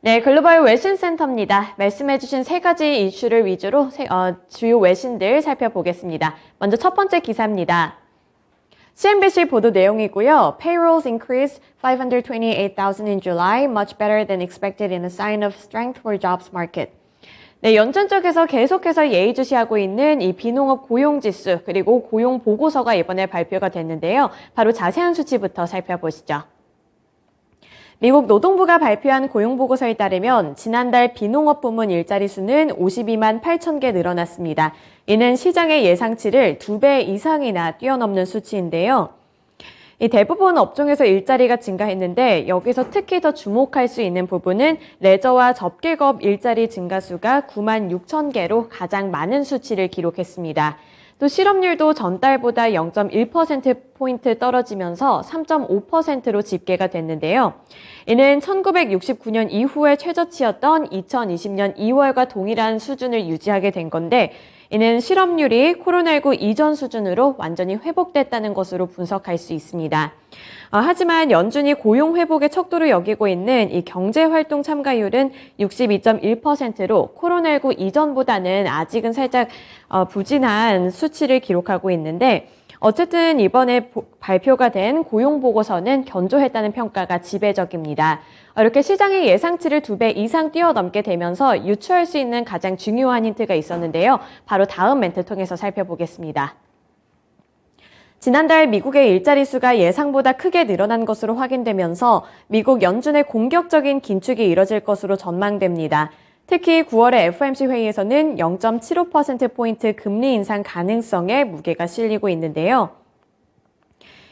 네, 글로벌 외신센터입니다. 말씀해주신 세 가지 이슈를 위주로 주요 외신들 살펴보겠습니다. 먼저 첫 번째 기사입니다. CNBC 보도 내용이고요. Payrolls increased 528,000 in July, much better than expected in a sign of strength for jobs market. 네, 연준 쪽에서 계속해서 예의주시하고 있는 이 비농업 고용지수 그리고 고용 보고서가 이번에 발표가 됐는데요. 바로 자세한 수치부터 살펴보시죠. 미국 노동부가 발표한 고용보고서에 따르면 지난달 비농업 부문 일자리 수는 52만 8천 개 늘어났습니다. 이는 시장의 예상치를 2배 이상이나 뛰어넘는 수치인데요. 이 대부분 업종에서 일자리가 증가했는데 여기서 특히 더 주목할 수 있는 부분은 레저와 접객업 일자리 증가 수가 9만 6천 개로 가장 많은 수치를 기록했습니다. 또 실업률도 전달보다 0.1%포인트 떨어지면서 3.5%로 집계가 됐는데요. 이는 1969년 이후에 최저치였던 2020년 2월과 동일한 수준을 유지하게 된 건데 이는 실업률이 코로나19 이전 수준으로 완전히 회복됐다는 것으로 분석할 수 있습니다. 하지만 연준이 고용 회복의 척도로 여기고 있는 이 경제활동 참가율은 62.1%로 코로나19 이전보다는 아직은 살짝 부진한 수치를 기록하고 있는데 어쨌든 이번에 발표가 된 고용보고서는 견조했다는 평가가 지배적입니다. 이렇게 시장의 예상치를 2배 이상 뛰어넘게 되면서 유추할 수 있는 가장 중요한 힌트가 있었는데요. 바로 다음 멘트 통해서 살펴보겠습니다. 지난달 미국의 일자리 수가 예상보다 크게 늘어난 것으로 확인되면서 미국 연준의 공격적인 긴축이 이뤄질 것으로 전망됩니다. 특히 9월의 FOMC 회의에서는 0.75%포인트 금리 인상 가능성에 무게가 실리고 있는데요.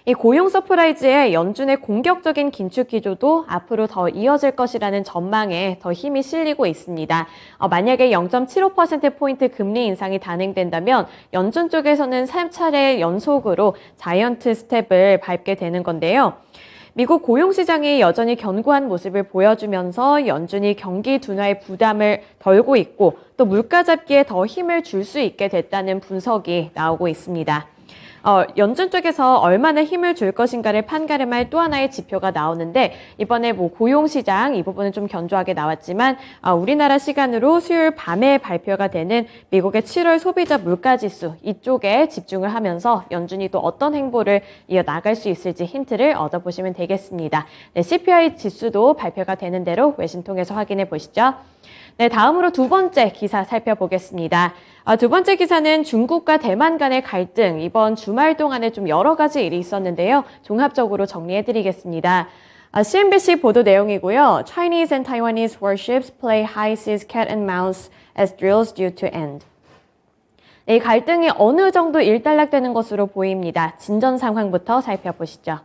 이 고용 서프라이즈의 연준의 공격적인 긴축 기조도 앞으로 더 이어질 것이라는 전망에 더 힘이 실리고 있습니다. 만약에 0.75%포인트 금리 인상이 단행된다면 연준 쪽에서는 3차례 연속으로 자이언트 스텝을 밟게 되는 건데요. 미국 고용시장이 여전히 견고한 모습을 보여주면서 연준이 경기 둔화의 부담을 덜고 있고 또 물가 잡기에 더 힘을 줄 수 있게 됐다는 분석이 나오고 있습니다. 연준 쪽에서 얼마나 힘을 줄 것인가를 판가름할 또 하나의 지표가 나오는데 이번에 고용시장 이 부분은 좀 견조하게 나왔지만 우리나라 시간으로 수요일 밤에 발표가 되는 미국의 7월 소비자 물가지수 이쪽에 집중을 하면서 연준이 또 어떤 행보를 이어나갈 수 있을지 힌트를 얻어보시면 되겠습니다. 네, CPI 지수도 발표가 되는 대로 외신 통해서 확인해 보시죠. 네, 다음으로 두 번째 기사 살펴보겠습니다. 두 번째 기사는 중국과 대만 간의 갈등, 이번 주말 동안에 좀 여러 가지 일이 있었는데요. 종합적으로 정리해드리겠습니다. CNBC 보도 내용이고요. Chinese and Taiwanese warships play high seas cat and mouse as drills due to end. 이 갈등이 어느 정도 일단락되는 것으로 보입니다. 진전 상황부터 살펴보시죠.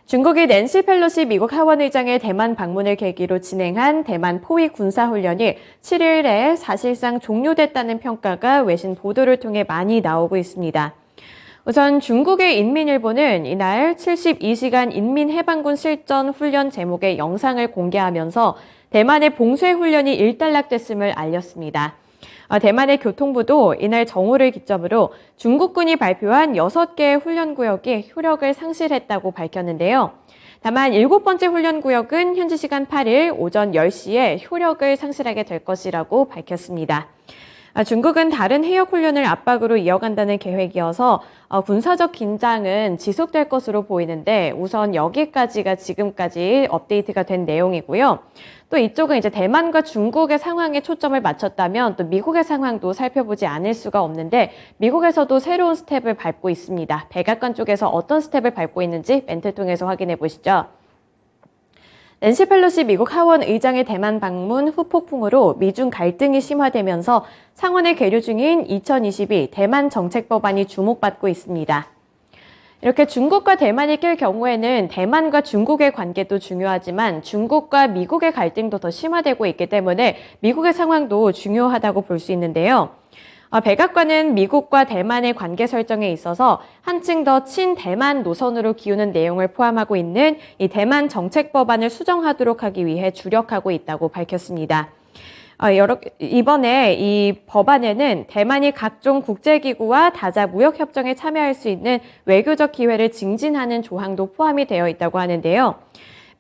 중국이 낸시 펠로시 미국 하원의장의 대만 방문을 계기로 진행한 대만 포위 군사훈련이 7일에 사실상 종료됐다는 평가가 외신 보도를 통해 많이 나오고 있습니다. 우선 중국의 인민일보는 이날 72시간 인민해방군 실전 훈련 제목의 영상을 공개하면서 대만의 봉쇄훈련이 일단락됐음을 알렸습니다. 대만의 교통부도 이날 정오를 기점으로 중국군이 발표한 6개의 훈련구역이 효력을 상실했다고 밝혔는데요. 다만 7번째 훈련구역은 현지 시간 8일 오전 10시에 효력을 상실하게 될 것이라고 밝혔습니다. 중국은 다른 해역 훈련을 압박으로 이어간다는 계획이어서 군사적 긴장은 지속될 것으로 보이는데 우선 여기까지가 지금까지 업데이트가 된 내용이고요. 또 이쪽은 이제 대만과 중국의 상황에 초점을 맞췄다면 또 미국의 상황도 살펴보지 않을 수가 없는데 미국에서도 새로운 스텝을 밟고 있습니다. 백악관 쪽에서 어떤 스텝을 밟고 있는지 멘트 통해서 확인해 보시죠. 낸시 펠로시 미국 하원 의장의 대만 방문 후폭풍으로 미중 갈등이 심화되면서 상원에 계류 중인 2022 대만 정책 법안이 주목받고 있습니다. 이렇게 중국과 대만이 낄 경우에는 대만과 중국의 관계도 중요하지만 중국과 미국의 갈등도 더 심화되고 있기 때문에 미국의 상황도 중요하다고 볼 수 있는데요. 백악관은 미국과 대만의 관계 설정에 있어서 한층 더 친대만 노선으로 기우는 내용을 포함하고 있는 이 대만 정책 법안을 수정하도록 하기 위해 주력하고 있다고 밝혔습니다. 이번에 이 법안에는 대만이 각종 국제기구와 다자 무역협정에 참여할 수 있는 외교적 기회를 증진하는 조항도 포함이 되어 있다고 하는데요.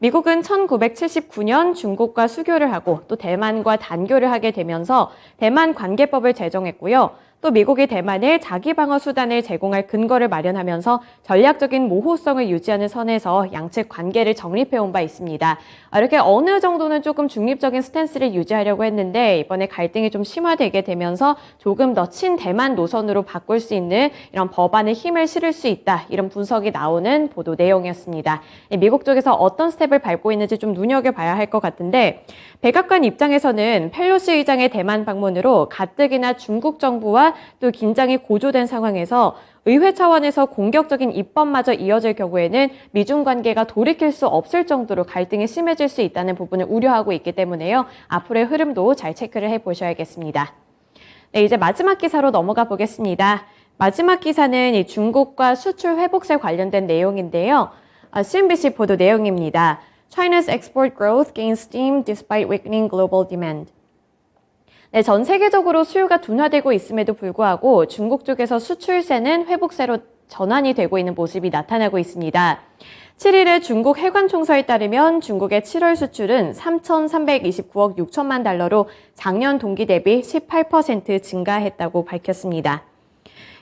미국은 1979년 중국과 수교를 하고 또 대만과 단교를 하게 되면서 대만 관계법을 제정했고요. 또 미국이 대만에 자기 방어 수단을 제공할 근거를 마련하면서 전략적인 모호성을 유지하는 선에서 양측 관계를 정립해온 바 있습니다. 이렇게 어느 정도는 조금 중립적인 스탠스를 유지하려고 했는데 이번에 갈등이 좀 심화되게 되면서 조금 더 친대만 노선으로 바꿀 수 있는 이런 법안에 힘을 실을 수 있다. 이런 분석이 나오는 보도 내용이었습니다. 미국 쪽에서 어떤 스텝을 밟고 있는지 좀 눈여겨봐야 할 것 같은데 백악관 입장에서는 펠로시 의장의 대만 방문으로 가뜩이나 중국 정부와 또 긴장이 고조된 상황에서 의회 차원에서 공격적인 입법마저 이어질 경우에는 미중 관계가 돌이킬 수 없을 정도로 갈등이 심해질 수 있다는 부분을 우려하고 있기 때문에요. 앞으로의 흐름도 잘 체크를 해보셔야겠습니다. 네, 이제 마지막 기사로 넘어가 보겠습니다. 마지막 기사는 이 중국과 수출 회복세 관련된 내용인데요. CNBC 보도 내용입니다. China's export growth gains steam despite weakening global demand. 네, 전 세계적으로 수요가 둔화되고 있음에도 불구하고 중국 쪽에서 수출세는 회복세로 전환이 되고 있는 모습이 나타나고 있습니다. 7일에 중국 해관총서에 따르면 중국의 7월 수출은 3,329억 6천만 달러로 작년 동기 대비 18% 증가했다고 밝혔습니다.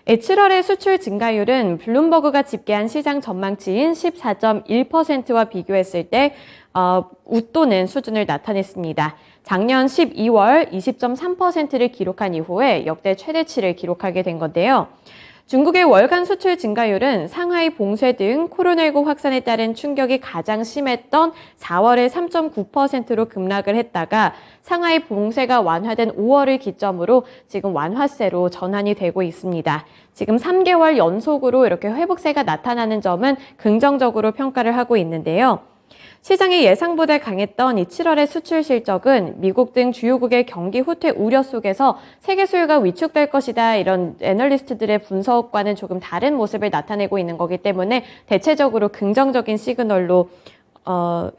7월의 수출 증가율은 블룸버그가 집계한 시장 전망치인 14.1%와 비교했을 때 웃도는 수준을 나타냈습니다. 작년 12월 20.3%를 기록한 이후에 역대 최대치를 기록하게 된 건데요. 중국의 월간 수출 증가율은 상하이 봉쇄 등 코로나19 확산에 따른 충격이 가장 심했던 4월에 3.9%로 급락을 했다가 상하이 봉쇄가 완화된 5월을 기점으로 지금 완화세로 전환이 되고 있습니다. 지금 3개월 연속으로 이렇게 회복세가 나타나는 점은 긍정적으로 평가를 하고 있는데요. 시장이 예상보다 강했던 이 7월의 수출 실적은 미국 등 주요국의 경기 후퇴 우려 속에서 세계 수요가 위축될 것이다 이런 애널리스트들의 분석과는 조금 다른 모습을 나타내고 있는 거기 때문에 대체적으로 긍정적인 시그널로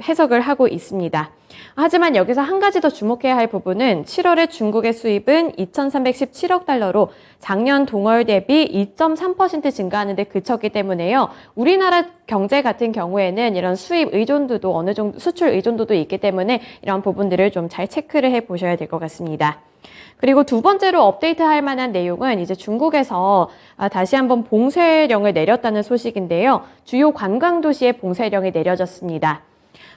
해석을 하고 있습니다. 하지만 여기서 한 가지 더 주목해야 할 부분은 7월에 중국의 수입은 2,317억 달러로 작년 동월 대비 2.3% 증가하는 데 그쳤기 때문에요. 우리나라 경제 같은 경우에는 이런 수입 의존도도 어느 정도 수출 의존도도 있기 때문에 이런 부분들을 좀 잘 체크를 해 보셔야 될 것 같습니다. 그리고 두 번째로 업데이트할 만한 내용은 이제 중국에서 다시 한번 봉쇄령을 내렸다는 소식인데요. 주요 관광 도시에 봉쇄령이 내려졌습니다.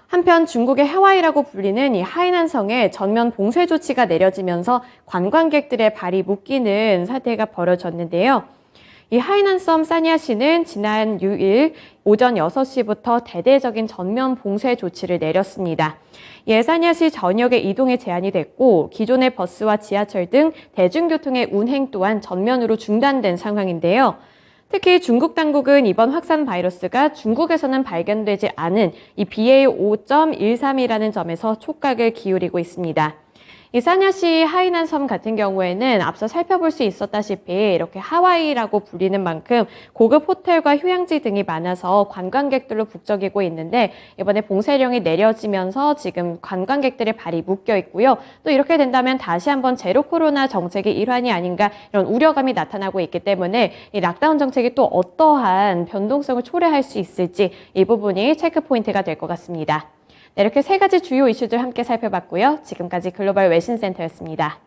한편 중국의 하와이라고 불리는 이 하이난성에 전면 봉쇄 조치가 내려지면서 관광객들의 발이 묶이는 사태가 벌어졌는데요. 이 하이난섬 사니아시는 지난 6일 오전 6시부터 대대적인 전면 봉쇄 조치를 내렸습니다. 사니아시 전역에 이동에 제한이 됐고 기존의 버스와 지하철 등 대중교통의 운행 또한 전면으로 중단된 상황인데요. 특히 중국 당국은 이번 확산 바이러스가 중국에서는 발견되지 않은 이 BA5.13이라는 점에서 촉각을 기울이고 있습니다. 이 사냐시 하이난 섬 같은 경우에는 앞서 살펴볼 수 있었다시피 이렇게 하와이라고 불리는 만큼 고급 호텔과 휴양지 등이 많아서 관광객들로 북적이고 있는데 이번에 봉쇄령이 내려지면서 지금 관광객들의 발이 묶여 있고요. 또 이렇게 된다면 다시 한번 제로 코로나 정책의 일환이 아닌가 이런 우려감이 나타나고 있기 때문에 이 락다운 정책이 또 어떠한 변동성을 초래할 수 있을지 이 부분이 체크 포인트가 될 것 같습니다. 네, 이렇게 세 가지 주요 이슈들 함께 살펴봤고요. 지금까지 글로벌 외신센터였습니다.